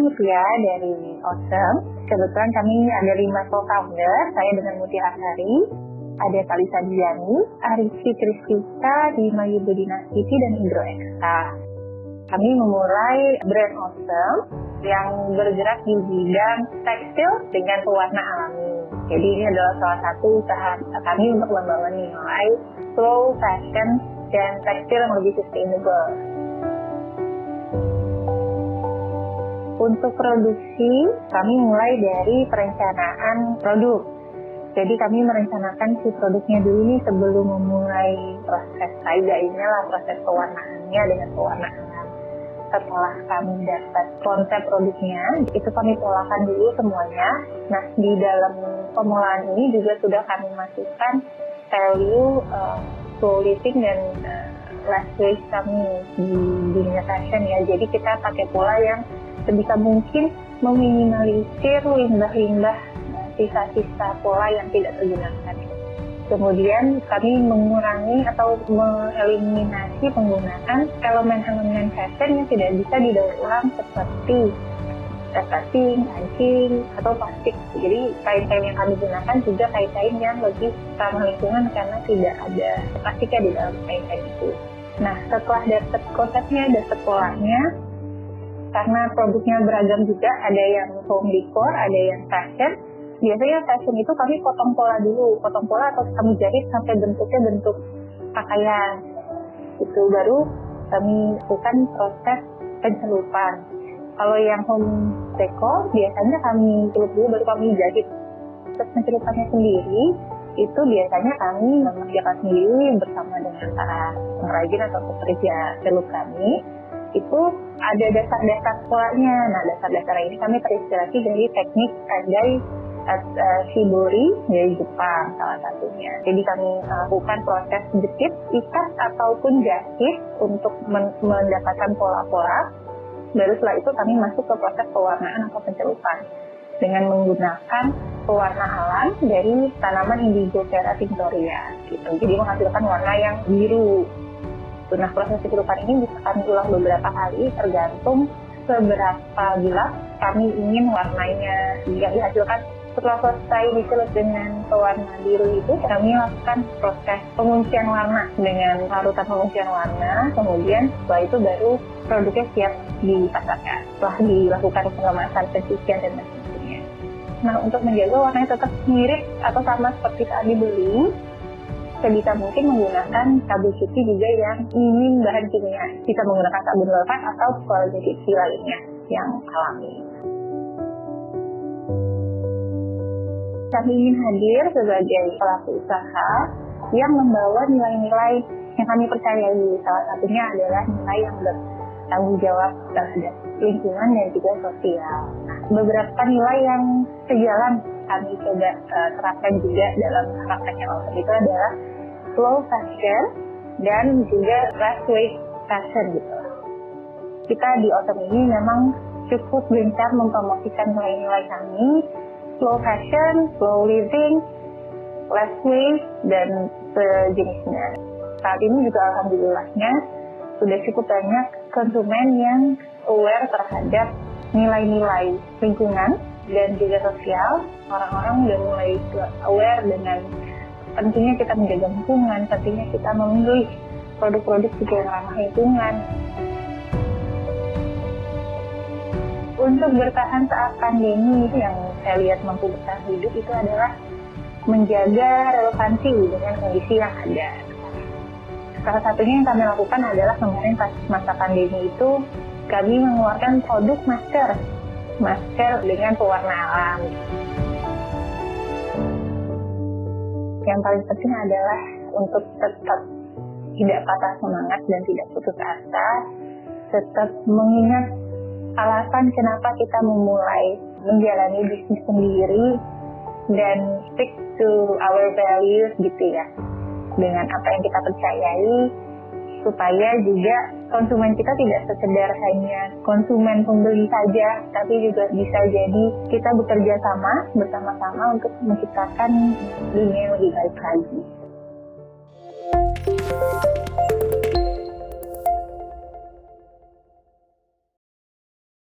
Mutia dari Awesome. Kebetulan kami ada 5 co-founder, saya dengan Mutia Aksari, ada Talisa Diani, Arifi Kriskita, Dima Yudhodinastiti, dan Indro Eksa. Kami memulai brand Awesome yang bergerak di bidang tekstil dengan pewarna alami. Jadi ini adalah salah satu usaha kami untuk membangun nilai slow fashion dan tekstil yang lebih sustainable. Untuk produksi, kami mulai dari perencanaan produk. Jadi kami merencanakan si produknya dulu nih sebelum memulai proses tie-dye-nya lah, proses pewarnaannya dengan pewarna alam. Setelah kami dapat konsep produknya, itu kami polahkan dulu semuanya. Nah, di dalam pemulahan ini juga sudah kami masukkan value slow living dan less waste kami di dunia fashion ya. Jadi kita pakai pola yang sebisa mungkin meminimalisir limbah-limbah sisa-sisa pola yang tidak tergunakan. Kemudian kami mengurangi atau mengeliminasi penggunaan elemen-elemen fashion yang tidak bisa didaur ulang seperti resleting, kancing, atau plastik. Jadi kain-kain yang kami gunakan juga kain-kain yang lebih ramah lingkungan karena tidak ada plastiknya di dalam kain-kain itu. Nah, setelah dapat konsepnya, dapat polanya, karena produknya beragam juga, ada yang home decor, ada yang fashion. Biasanya fashion itu kami potong pola dulu, potong pola atau kami jahit sampai bentuknya bentuk pakaian. Itu baru kami lakukan proses pencelupan. Kalau yang home decor biasanya kami celup dulu baru kami jahit. Terus pencelupannya sendiri itu biasanya kami mengerjakan sendiri bersama dengan para pengrajin atau pekerja celup kami. Itu ada dasar-dasar polanya. Nah, dasar-dasar ini kami terinspirasi dari teknik tie-dye shibori dari Jepang salah satunya. Jadi kami lakukan proses jepit, ikat ataupun jahit untuk mendapatkan pola-pola. Baru setelah itu kami masuk ke proses pewarnaan atau pencelupan dengan menggunakan pewarna alam dari tanaman Indigofera tinctoria. Gitu. Jadi menghasilkan warna yang biru. Nah, proses pencelupan ini bisa kami ulang beberapa kali tergantung seberapa gelap kami ingin warnanya yang dihasilkan. Setelah selesai dicelup dengan pewarna biru itu, kami lakukan proses penguncian warna dengan larutan penguncian warna. Kemudian setelah itu baru produknya siap dipasarkan. Setelah dilakukan pengemasan, pencucian, dan sebagainya. Nah, untuk menjaga warnanya tetap mirip atau sama seperti saat dibeli, sebisa mungkin menggunakan sabun cuci juga yang minim bahan kimia. Bisa menggunakan sabun lepas atau kualitas cuci lainnya yang alami. Kami ingin hadir sebagai pelaku usaha yang membawa nilai-nilai yang kami percayai. Salah satunya adalah nilai yang bertanggung jawab terhadap lingkungan dan juga sosial. Beberapa nilai yang sejalan kami coba terapkan juga dalam prakteknya Awesome itu adalah slow fashion dan juga less waste fashion gitu. Kita di Awesome ini memang cukup gencar mempromosikan nilai-nilai kami, slow fashion, slow living, less waste, dan sejenisnya. Saat ini juga alhamdulillahnya sudah cukup banyak konsumen yang aware terhadap nilai-nilai lingkungan dan juga sosial. Orang-orang sudah mulai aware dengan pentingnya kita menjaga lingkungan, pentingnya kita memilih produk-produk juga yang ramah lingkungan. Untuk bertahan saat pandemi yang saya lihat mampu bertahan hidup itu adalah menjaga relevansi dengan kondisi yang ada. Salah satunya yang kami lakukan adalah kemarin pas masa pandemi itu kami mengeluarkan produk masker dengan pewarna alam. Yang paling penting adalah untuk tetap tidak patah semangat dan tidak putus asa, tetap mengingat alasan kenapa kita memulai menjalani bisnis sendiri dan stick to our values gitu ya, dengan apa yang kita percayai, supaya juga konsumen kita tidak sekedar hanya konsumen pembeli saja, tapi juga bisa jadi kita bekerja sama bersama-sama untuk menciptakan dunia yang lebih baik lagi.